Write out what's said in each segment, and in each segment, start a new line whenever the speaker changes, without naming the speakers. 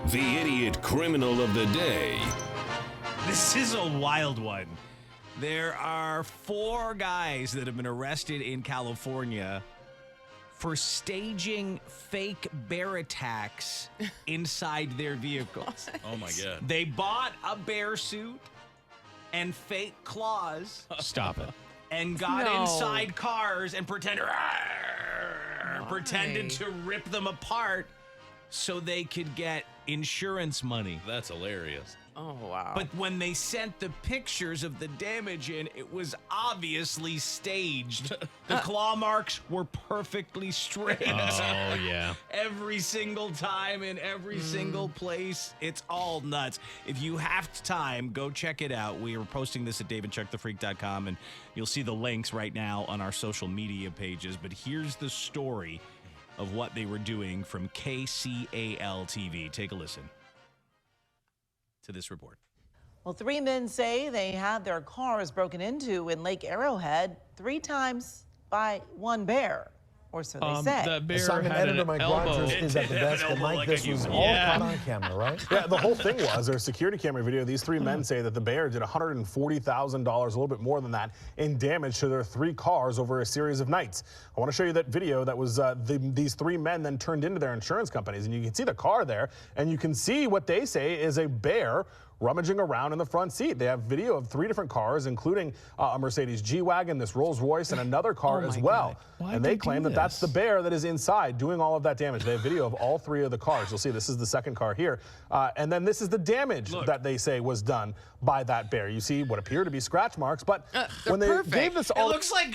The idiot criminal of the day.
This is a wild one. There are 4 guys that have been arrested in California for staging fake bear attacks inside their vehicles.
Oh, my God.
They bought a bear suit and fake claws
Stop it.
and got
No.
inside cars and pretended to rip them apart so they could get insurance money.
That's hilarious.
Oh, wow.
But when they sent the pictures of the damage in, it was obviously staged. The claw marks were perfectly straight.
Oh, yeah.
Every single time in every single place. It's all nuts. If you have time, go check it out. We are posting this at daveandchuckthefreak.com, and you'll see the links right now on our social media pages. But here's the story of what they were doing from KCAL TV. Take a listen to this report.
Well, 3 men say they had their cars broken into in Lake Arrowhead 3 times by one bear, or so they say.
The bear
Simon,
had
editor
an
Mike
elbow.
Rogers is at the desk, and Mike, this was all
Yeah.
caught on camera, right?
Yeah, the whole thing was there's security camera video. These 3 men say that the bear did $140,000, a little bit more than that, in damage to their 3 cars over a series of nights. I want to show you that video that was these 3 men then turned into their insurance companies, and you can see the car there, and you can see what they say is a bear rummaging around in the front seat. They have video of 3 different cars, including a Mercedes G-Wagon, this Rolls Royce, and another car as well.
Why'd
And they
they
claim
do
that that's the
this?
bear that is inside doing all of that damage. They have video of all 3 of the cars. You'll see this is the second car here. And then this is the damage that they say was done by that bear. You see what appear to be scratch marks, but when they
perfect.
gave this
It
all
looks like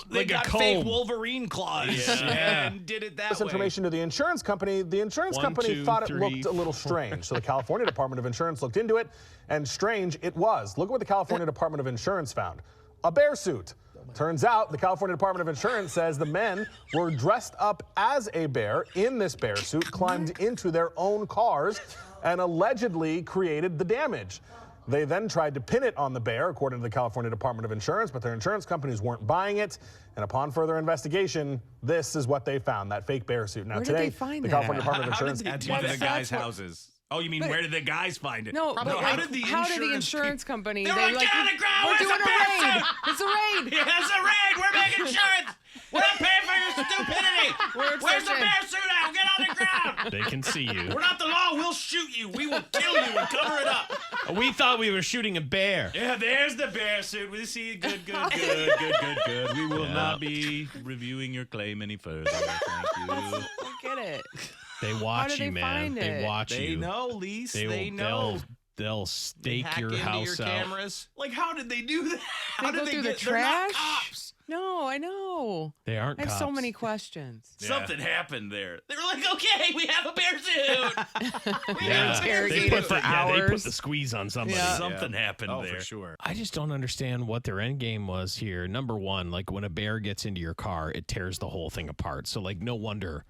they
Like a
got fake
comb.
Wolverine claws and did it that
this
way.
information to the insurance company, the insurance company
2,
thought it
3,
looked a little strange. So the California Department of Insurance looked into it, and strange it was. Look at what the California Department of Insurance found. A bear suit. Turns out the California Department of Insurance says the men were dressed up as a bear in this bear suit, climbed into their own cars, and allegedly created the damage. They then tried to pin it on the bear, according to the California Department of Insurance, but their insurance companies weren't buying it. And upon further investigation, this is what they found, that fake bear suit. Now
Where did
today,
they find
the
that?
California Department of
How did
Insurance...
they at one of the guys'
That's what-
houses? Oh, you mean where did the guys find it?
No, but
how
like,
did the
insurance company?
They were like, get on the ground!
We're
Where's
doing
the
a
bear
raid!
suit?
It's a raid!
Yeah, it's a raid! We're making insurance! We're not paying for your stupidity!
We're
Where's the
searching.
bear suit at? Get on the ground!
They can see you.
We're not the law. We'll shoot you. We will kill you and cover it up.
We thought we were shooting a bear.
Yeah, there's the bear suit. We see. Good.
We will not be reviewing your claim any further. Thank you.
I get it.
They watch
did they
you, man.
find
They
it?
watch
They
you.
know, Lise. They
will-
know.
They'll stake
Hack
your
into
house
your
out.
cameras. Like, how did they do that? How
They
did
go
they
through
get?
the
They're not
trash?
cops.
No, I know.
They aren't
I have
cops.
so many questions.
Something happened there. They were like, okay, we have a bear suit. We have a bear
Interrogated
suit.
for
they put
hours.
the squeeze on somebody.
Yeah.
Something happened
Oh,
there.
for sure.
I just don't understand what their end game was here. Number one, like when a bear gets into your car, it tears the whole thing apart. So like no wonder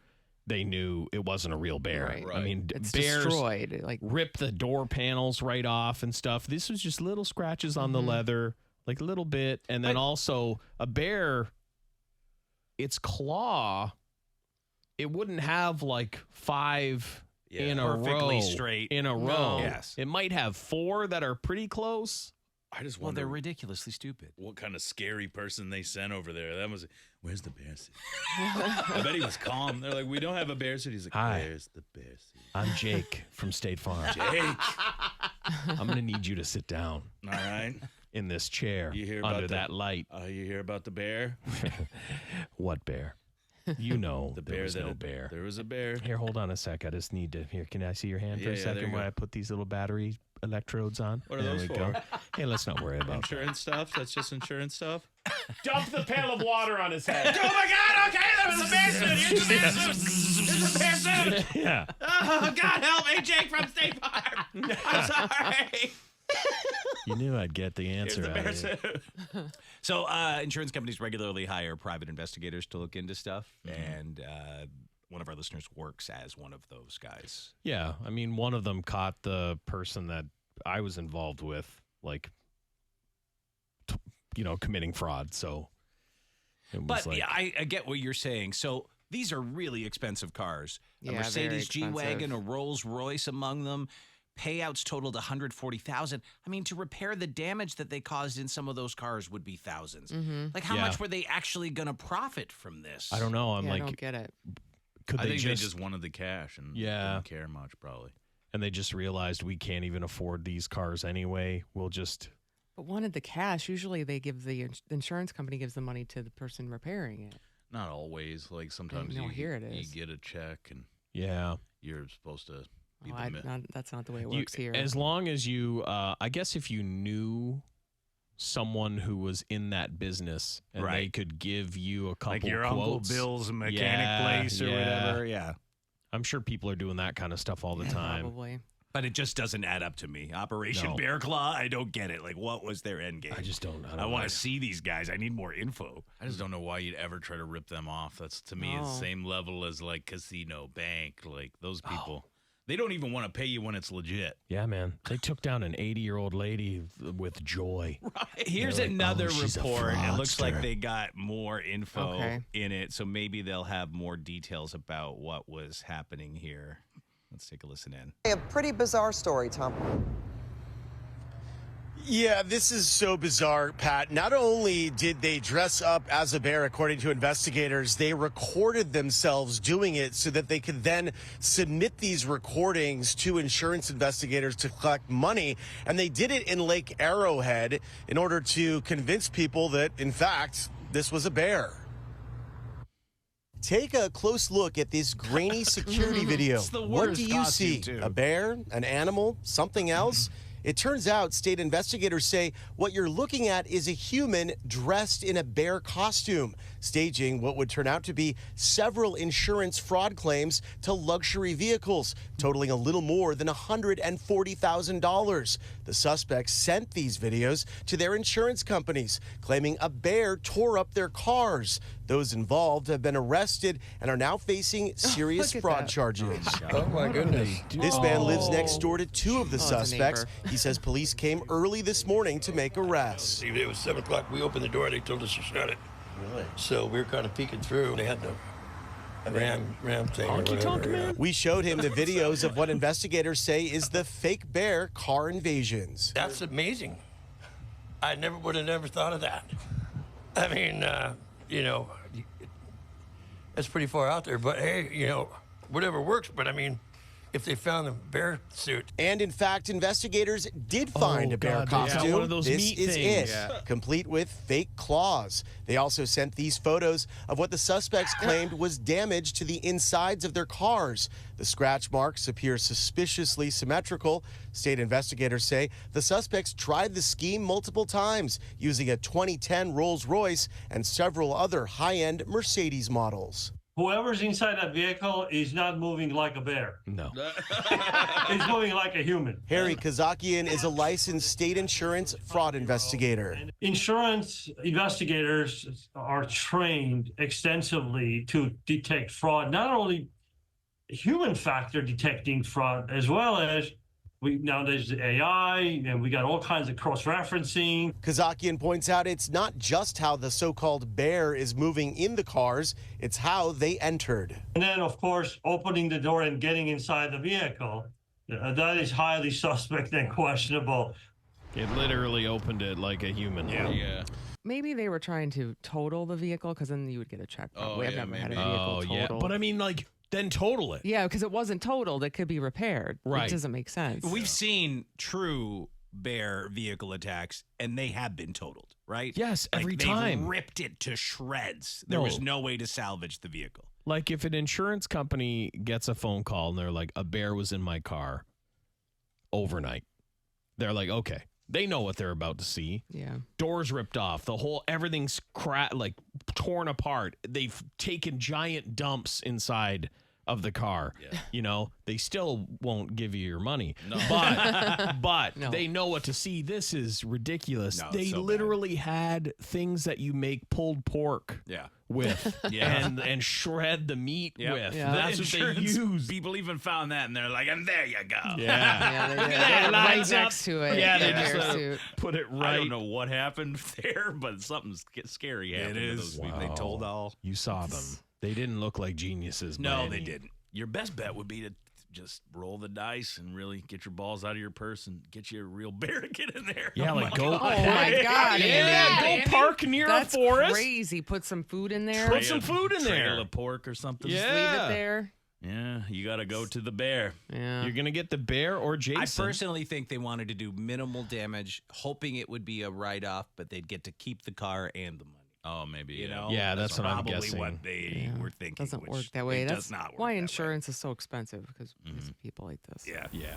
they knew it wasn't a real bear.
Right.
I mean,
It's
bears
destroyed. Like,
rip the door panels right off and stuff. This was just little scratches on the leather, like a little bit. And then also a bear, its claw, it wouldn't have like 5 in a
perfectly
row.
straight.
In a
No.
row.
Yes.
It might have 4 that are pretty close.
I just
Well,
wonder
they're ridiculously stupid.
what kind of scary person they sent over there. That was, where's the bear suit? I bet he was calm. They're like, we don't have a bear suit. He's like,
Hi.
where's the bear suit?
I'm Jake from State Farm.
Jake.
I'm going to need you to sit down
All right.
in this chair
You hear about
under
the-
that light.
You hear about the bear?
What bear? You know
The
there
bear
was
that
no bear.
There was a bear.
Here, hold on a sec. I just need to. Here, can I see your hand for
Yeah,
a
yeah, there
second
you
while
go.
I put these little battery electrodes on?
What are
There
those
we
for?
go. Hey, let's not worry about that.
Insurance stuff? That's just insurance stuff?
Dump the pail of water on his head.
Oh my God! Okay, there was a bear suit. Here's the bear suit. There's a bear suit.
Yeah.
Oh, God help me, Jake from State Farm. I'm sorry.
You knew I'd get the
Here's
answer
the
out
bear
of you.
suit. So, insurance companies regularly hire private investigators to look into stuff, and one of our listeners works as one of those guys.
Yeah, I mean, one of them caught the person that I was involved with, like, committing fraud. So it was
But
like,
yeah, I get what you're saying. So these are really expensive cars.
Yeah,
A
very
Mercedes G-Wagon, a
expensive.
Rolls Royce among them. Payouts totaled $140,000. I mean, to repair the damage that they caused in some of those cars would be thousands. Like, how
Yeah.
much were they actually going to profit from this?
I don't know. I'm
Yeah, I
like,
don't get it.
could
I
they
think
just,
they just wanted the cash and
Yeah.
didn't care much, probably.
and they just realized we can't even afford these cars anyway. We'll just
But wanted the cash. Usually they give the insurance company gives the money to the person repairing it.
Not always. Like sometimes
no,
you,
here it
you
is.
get a check and
yeah.
you're supposed to be
Oh,
the
that's not the way it
You-
works here.
As long as you, I guess if you knew someone who was in that business and they
Right.
could give you a couple
Like your
quotes,
Uncle Bill's mechanic
Yeah,
place or
yeah.
whatever. Yeah.
I'm sure people are doing that kind of stuff all the
Yeah,
time.
Probably.
But it just doesn't add up to me. Operation
No.
Bear Claw, I don't get it. Like, what was their end game?
I just don't.
I want to see these guys. I need more info.
I just don't know why you'd ever try to rip them off. That's to me is the
No.
same level as like casino, bank, like those
Oh.
people. They don't even want to pay you when it's legit.
Yeah, man. They took down an 80-year-old lady with joy.
Here's
They're like,
another
"Oh, she's a
report. It looks like
fraudster."
they got more info
Okay.
in it, so maybe they'll have more details about what was happening here. Let's take a listen in.
A pretty bizarre story, Tom.
Yeah, this is so bizarre, Pat. Not only did they dress up as a bear, according to investigators, they recorded themselves doing it so that they could then submit these recordings to insurance investigators to collect money. And they did it in Lake Arrowhead in order to convince people that, in fact, this was a bear. Take a close look at this grainy security video.
It's the
What
worst
do you
costume,
see?
too.
A bear? An animal? Something else? It turns out state investigators say what you're looking at is a human dressed in a bear costume, staging what would turn out to be several insurance fraud claims to luxury vehicles, totaling a little more than $140,000. The suspects sent these videos to their insurance companies, claiming a bear tore up their cars. Those involved have been arrested and are now facing serious
look at
fraud
that.
charges.
Oh, my goodness.
This man lives next door to two of the
Oh, it's a
suspects.
neighbor.
He says police came early this morning to make arrests.
It was 7 o'clock. We opened the door. They told us to shut it. Really? So we were kind of peeking through. They had the ram thing or whatever.
We showed him the videos of what investigators say is the fake bear car invasions.
That's amazing. I would have never thought of that. I mean, you know, it's pretty far out there. But hey, you know, whatever works. But I mean, if they found the bear suit.
And in fact, investigators did find a bear
God, they got
costume.
one of those
this
meat
is
things.
it, complete with fake claws. They also sent these photos of what the suspects claimed was damage to the insides of their cars. The scratch marks appear suspiciously symmetrical. State investigators say the suspects tried the scheme multiple times using a 2010 Rolls-Royce and several other high-end Mercedes models.
Whoever's inside that vehicle is not moving like a bear.
No.
It's moving like a human.
Harry Kazakian is a licensed state insurance fraud investigator.
Insurance investigators are trained extensively to detect fraud, not only human factor detecting fraud, as well as nowadays the AI, and we got all kinds of cross-referencing.
Kazakian points out it's not just how the so-called bear is moving in the cars, it's how they entered.
And then, of course, opening the door and getting inside the vehicle. That is highly suspect and questionable.
It literally opened it like a human.
Yeah.
Maybe they were trying to total the vehicle because then you would get a check.
Oh,
I've
yeah,
never had a
maybe.
vehicle
Oh,
totaled.
yeah. But I mean, like, then total it.
Yeah, because it wasn't totaled. It could be repaired.
Right.
It doesn't make sense.
We've seen true bear vehicle attacks, and they have been totaled, right?
Yes,
Like,
every
they've
time.
ripped it to shreds. There was no way to salvage the vehicle.
Like if an insurance company gets a phone call and they're like, a bear was in my car overnight. They're like, okay. They know what they're about to see.
Yeah.
Doors ripped off. Everything's like torn apart. They've taken giant dumps inside of the car.
Yeah.
You know, they still won't give you your money.
No.
But
No.
they know what to see. This is ridiculous.
No, it's
They
so bad.
literally had things that you make pulled pork
Yeah.
with
Yeah.
and shred the meat
Yep.
with.
Yeah.
That's what they
Insurance
use.
People even found that, and they're like, "And there you go."
Yeah.
Yeah, they did.
that,
Right
lines up.
next to it.
Yeah, they
the
just
bear suit.
put it right.
I don't know what happened there, but something scary happened to those people.
They told all.
You saw them. They didn't look like geniuses.
No, they didn't.
Your best bet would be to just roll the dice and really get your balls out of your purse and get you a real bear to get in there.
Yeah, like go.
Oh my God!
Yeah,
Andy.
go park near
That's
a forest.
crazy. Put some food in there.
Put some food in
Trail
there.
of pork or something.
Yeah.
Just leave it there.
Yeah, you got to go to the bear.
Yeah.
You're gonna get the bear or Jason.
I personally think they wanted to do minimal damage, hoping it would be a write-off, but they'd get to keep the car and the money.
Oh, maybe.
You
yeah.
know,
Yeah, that's what I'm
probably
guessing.
what they were thinking.
Doesn't
which
work that way.
It
That's
does not work
why
that way.
insurance is so expensive because people like this.
Yeah.
Yeah.